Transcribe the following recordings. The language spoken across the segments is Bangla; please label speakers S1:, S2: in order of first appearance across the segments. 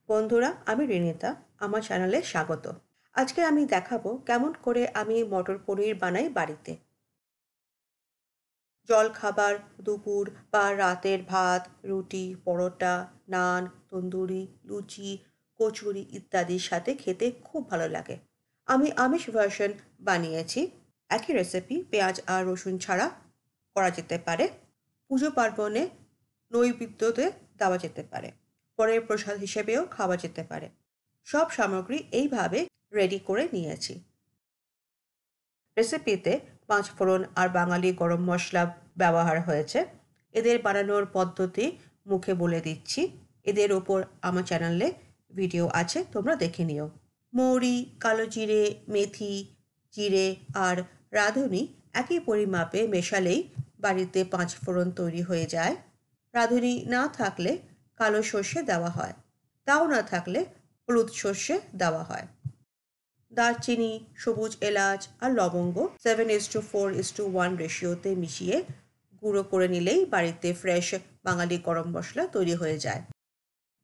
S1: বন্ধুরা, আমি রিনিতা। আমার চ্যানেলে স্বাগত। আজকে আমি দেখাবো কেমন করে আমি মটর পনির বানাই বাড়িতে। জলখাবার, দুপুর বা রাতের ভাত, রুটি, পরোটা, নান, তন্দুরি, লুচি, কচুরি ইত্যাদির সাথে খেতে খুব ভালো লাগে। আমি আমিষ ভার্সন বানিয়েছি। একই রেসিপি পেঁয়াজ আর রসুন ছাড়া করা যেতে পারে। পুজো পার্বণে নৈবেদ্যতে দেওয়া যেতে পারে। পরের প্রসাদ হিসেবেও খাওয়া যেতে পারে। সব সামগ্রী এইভাবে রেডি করে নিয়েছি। রেসিপিতে ৫ ফোড়ন আর বাঙালি গরম মশলা ব্যবহার হয়েছে। এদের বানানোর পদ্ধতি মুখে বলে দিচ্ছি। এদের ওপর আমার চ্যানেলে ভিডিও আছে, তোমরা দেখে নিও। মৌরি, কালো জিরে, মেথি, জিরে আর রাঁধুনি একই পরিমাপে মেশালেই বাড়িতে ৫ ফোড়ন তৈরি হয়ে যায়। রাঁধুনি না থাকলে কালো সর্ষে দেওয়া হয়। তাও না থাকলে হলুদ সর্ষে দেওয়া হয়। দারচিনি, সবুজ এলাচ আর লবঙ্গ 7:4:1 রেশিওতে মিশিয়ে গুঁড়ো করে নিলেই বাড়িতে ফ্রেশ বাঙালি গরম মশলা তৈরি হয়ে যায়।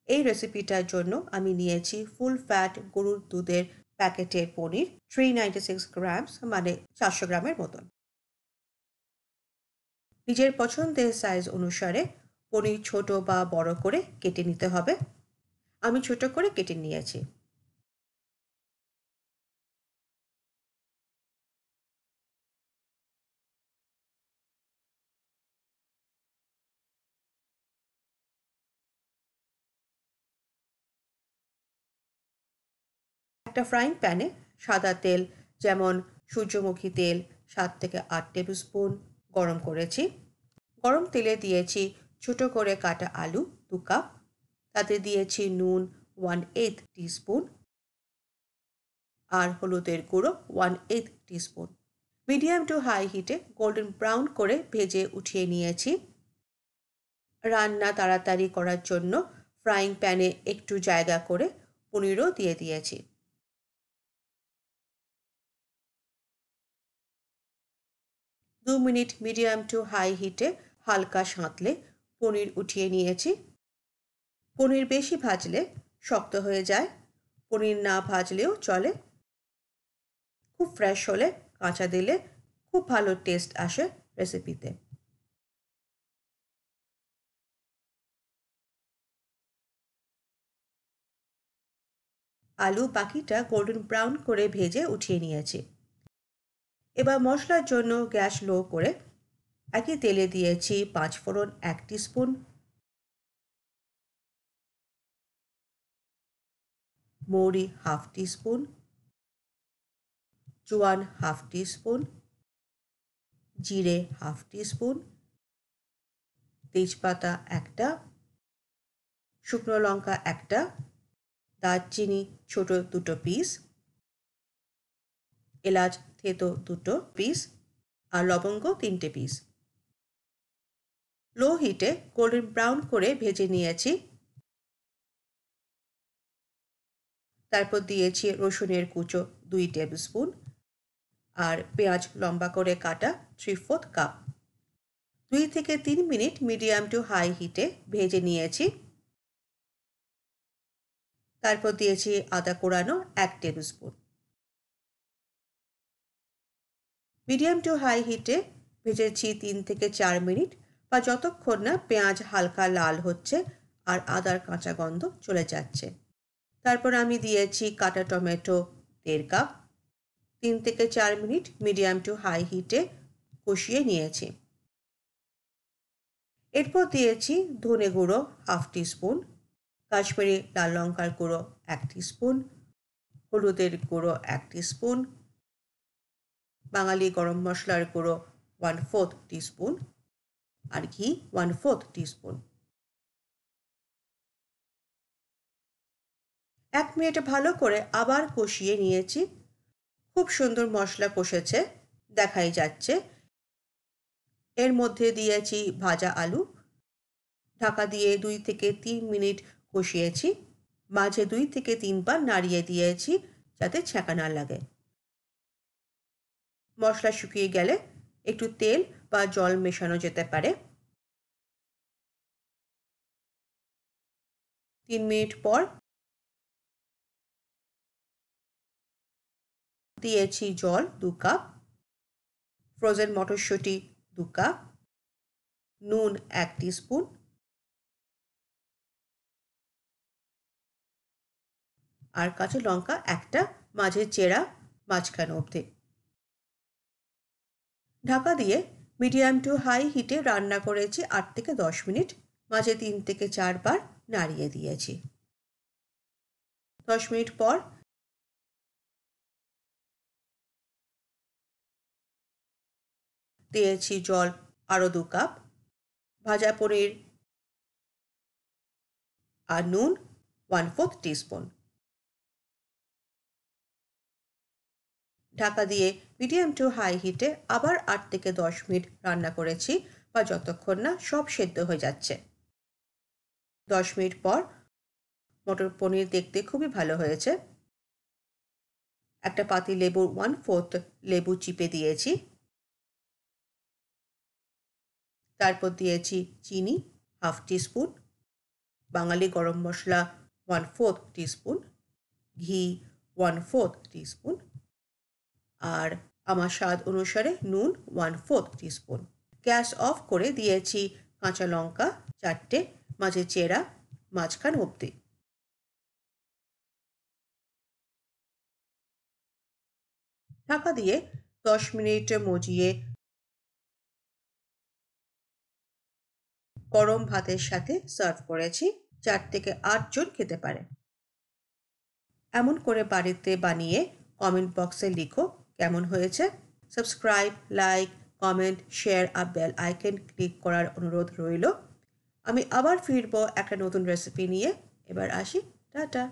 S1: এই রেসিপিটার জন্য আমি নিয়েছি ফুল ফ্যাট গরুর দুধের প্যাকেটের পনির 396 গ্রামস, মানে 400 গ্রামের মতন। নিজের পছন্দের সাইজ অনুসারে পনির ছোট বা বড় করে কেটে নিতে হবে। আমি ছোট করে কেটে নিয়েছি। একটা ফ্রাইং প্যানে সাদা তেল, যেমন সূর্যমুখী তেল, ৭ থেকে ৮ টেবিল স্পুন গরম করেছি। গরম তেলে দিয়েছি ছোট করে কাটা আলু 2 কাপ। তাতে দিয়েছি নুন 1/8 টিস্পুন আর হলুদের গুঁড়ো 1/8 টিস্পুন। মিডিয়াম টু হাই হিটে গোল্ডেন ব্রাউন করে ভেজে উঠিয়ে নিয়েছি। রান্না তাড়াতাড়ি করার জন্য ফ্রাইং প্যানে একটু জায়গা করে পনিরও দিয়ে দিয়েছি। 2 মিনিট মিডিয়াম টু হাই হিটে হালকা সাঁতলে পনির উঠিয়ে নিয়েছি। পনির বেশি ভাজলে শক্ত হয়ে যায়। পনির না ভাজলেও চলে। খুব ফ্রেশ হলে কাঁচা দিলে খুব ভালো টেস্ট আসে রেসিপিতে। আলু বাকিটা গোল্ডেন ব্রাউন করে ভেজে উঠিয়ে নিয়েছি। এবার মশলার জন্য গ্যাস লো করে একই তেলে দিয়েছি ৫ ফোড়ন ১ টিস্পুন, মৌরি হাফ টিস্পুন, জোয়ান হাফ টিস্পুন, জিরে হাফ টিস্পুন, তেজপাতা একটা, শুকনো লঙ্কা একটা, দারচিনি ছোট 2 পিস, এলাচ থেতো 2 পিস আর লবঙ্গ 3টে পিস। লো হিটে গোল্ডেন ব্রাউন করে ভেজে নিয়েছি। তারপর দিয়েছি রসুনের কুচো 2 টেবিল স্পুন আর পেঁয়াজ লম্বা করে কাটা 3/4 কাপ। 2 থেকে 3 মিনিট মিডিয়াম টু হাই হিটে ভেজে নিয়েছি। তারপর দিয়েছি আদা কোড়ানো 1 tablespoon. Medium to high হিটে ভেজেছি 3 থেকে 4 মিনিট, বা যতক্ষণ না পেঁয়াজ হালকা লাল হচ্ছে আর আদার কাঁচা গন্ধ চলে যাচ্ছে। তারপর আমি দিয়েছি কাটা টমেটো 1.5 কাপ। 3 থেকে 4 মিনিট মিডিয়াম টু হাই হিটে কষিয়ে নিয়েছি। এরপর দিয়েছি ধনে গুঁড়ো হাফ টিস্পুন, কাশ্মীরি লাল লঙ্কার গুঁড়ো 1 টিস্পুন, হলুদের গুঁড়ো 1 টিস্পুন, বাঙালি গরম মশলার গুঁড়ো 1/4 টিস্পুন আর ঘি 1/4 টিস্পুন। 1 মিনিট ভালো করে আবার কষিয়ে নিয়েছি। খুব সুন্দর মশলা কষেছে, দেখাই যাচ্ছে। এর মধ্যে দিয়েছি ভাজা আলু। ঢাকা দিয়ে 2 থেকে 3 মিনিট কষিয়েছি। মাঝে 2 থেকে 3 বার নাড়িয়ে দিয়েছি যাতে ছ্যাঁকা না লাগে। মশলা শুকিয়ে গেলে একটু তেল বা জল মেশানো যেতে পারে। 3 মিনিট পর দিয়েছি জল 2 কাপ, ফ্রোজেন মটরশুঁটি 2 কাপ, নুন 1 টিস্পুন, আর কাঁচা লঙ্কা একটা, মাঝে চেরা, মাঝখানে অবধি। ঢাকা দিয়ে মিডিয়াম টু হাই হিটে রান্না করেছি 8 থেকে 10 মিনিট, মাঝে 3 থেকে 4 বার নাড়িয়ে দিয়েছি। 10 মিনিট পর দিয়েছি জল আরও 2 কাপ, ভাজা পনির আর নুন 1/4 টিস্পুন। ঢাকা দিয়ে মিডিয়াম টু হাই হিটে আবার 8 থেকে 10 মিনিট রান্না করেছি, বা যতক্ষণ না সব সেদ্ধ হয়ে যাচ্ছে। 10 মিনিট পর মটর পনির দেখতে খুবই ভালো হয়েছে। একটা পাতি লেবুর 1/4 লেবু চিপে দিয়েছি। তারপর দিয়েছি চিনি হাফ টিস্পুন, বাঙালি গরম মশলা 1/4 টিস্পুন, ঘি 1/4 টিস্পুন, আর আমার স্বাদ অনুসারে নুন 1/4 টিস্পুন। গ্যাস অফ করে দিয়েছি কাঁচা লঙ্কা 4টে, মাঝে চেরা, মাঝখান অবধি। ঢাকা দিয়ে 10 মিনিট মজিয়ে গরম ভাতের সাথে সার্ভ করেছি। 4 থেকে 8 জন খেতে পারে। এমন করে বাড়িতে বানিয়ে কমেন্ট বক্সে লিখো কেমন হয়েছে। সাবস্ক্রাইব, লাইক, কমেন্ট, শেয়ার আর বেল আইকন ক্লিক করার অনুরোধ রইল। আমি আবার ফিরবো একটা নতুন রেসিপি নিয়ে। এবার আসি, টাটা।